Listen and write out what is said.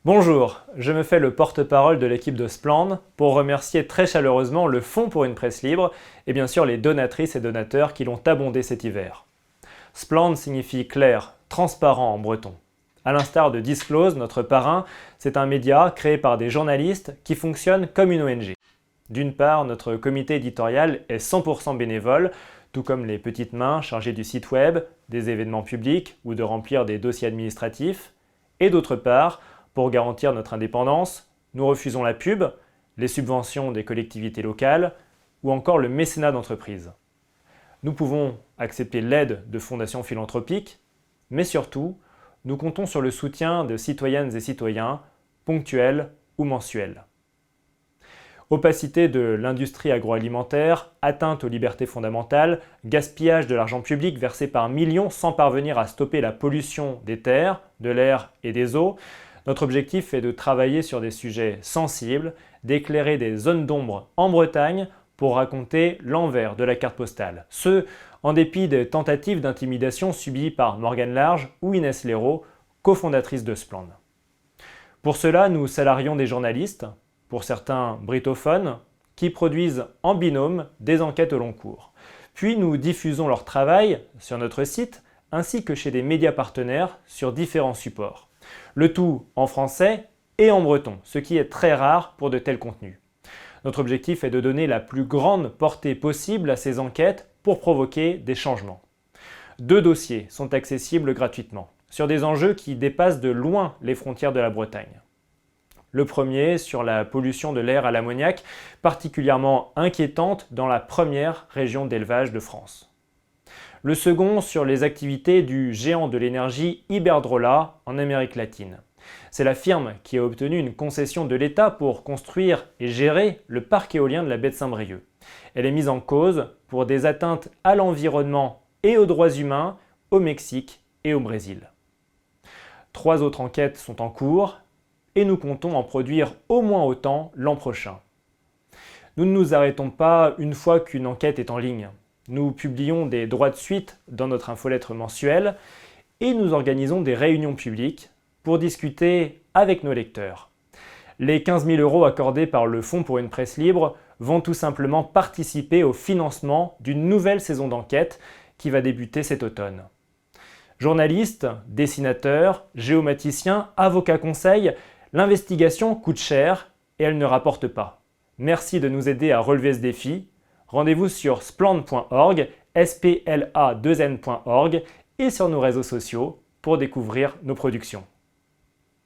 Bonjour, je me fais le porte-parole de l'équipe de Spland pour remercier très chaleureusement le Fonds pour une presse libre et bien sûr les donatrices et donateurs qui l'ont abondé cet hiver. Spland signifie clair, transparent en breton. À l'instar de Disclose, notre parrain, c'est un média créé par des journalistes qui fonctionne comme une ONG. D'une part, notre comité éditorial est 100% bénévole, tout comme les petites mains chargées du site web, des événements publics ou de remplir des dossiers administratifs. Et d'autre part, pour garantir notre indépendance, nous refusons la pub, les subventions des collectivités locales ou encore le mécénat d'entreprises. Nous pouvons accepter l'aide de fondations philanthropiques, mais surtout, nous comptons sur le soutien de citoyennes et citoyens, ponctuels ou mensuels. Opacité de l'industrie agroalimentaire, atteinte aux libertés fondamentales, gaspillage de l'argent public versé par millions sans parvenir à stopper la pollution des terres, de l'air et des eaux. Notre objectif est de travailler sur des sujets sensibles, d'éclairer des zones d'ombre en Bretagne pour raconter l'envers de la carte postale. Ce, en dépit des tentatives d'intimidation subies par Morgane Large ou Inès Léraud, cofondatrice de Spland. Pour cela, nous salarions des journalistes, pour certains britophones, qui produisent en binôme des enquêtes au long cours. Puis nous diffusons leur travail sur notre site, ainsi que chez des médias partenaires sur différents supports. Le tout en français et en breton, ce qui est très rare pour de tels contenus. Notre objectif est de donner la plus grande portée possible à ces enquêtes pour provoquer des changements. 2 dossiers sont accessibles gratuitement, sur des enjeux qui dépassent de loin les frontières de la Bretagne. Le premier sur la pollution de l'air à l'ammoniac, particulièrement inquiétante dans la première région d'élevage de France. Le second sur les activités du géant de l'énergie Iberdrola en Amérique latine. C'est la firme qui a obtenu une concession de l'État pour construire et gérer le parc éolien de la baie de Saint-Brieuc. Elle est mise en cause pour des atteintes à l'environnement et aux droits humains au Mexique et au Brésil. 3 autres enquêtes sont en cours et nous comptons en produire au moins autant l'an prochain. Nous ne nous arrêtons pas une fois qu'une enquête est en ligne. Nous publions des droits de suite dans notre infolettre mensuelle et nous organisons des réunions publiques pour discuter avec nos lecteurs. Les 15 000 € accordés par le Fonds pour une presse libre vont tout simplement participer au financement d'une nouvelle saison d'enquête qui va débuter cet automne. Journalistes, dessinateurs, géomaticiens, avocats conseils, l'investigation coûte cher et elle ne rapporte pas. Merci de nous aider à relever ce défi. Rendez-vous sur spland.org, spla2n.org et sur nos réseaux sociaux pour découvrir nos productions.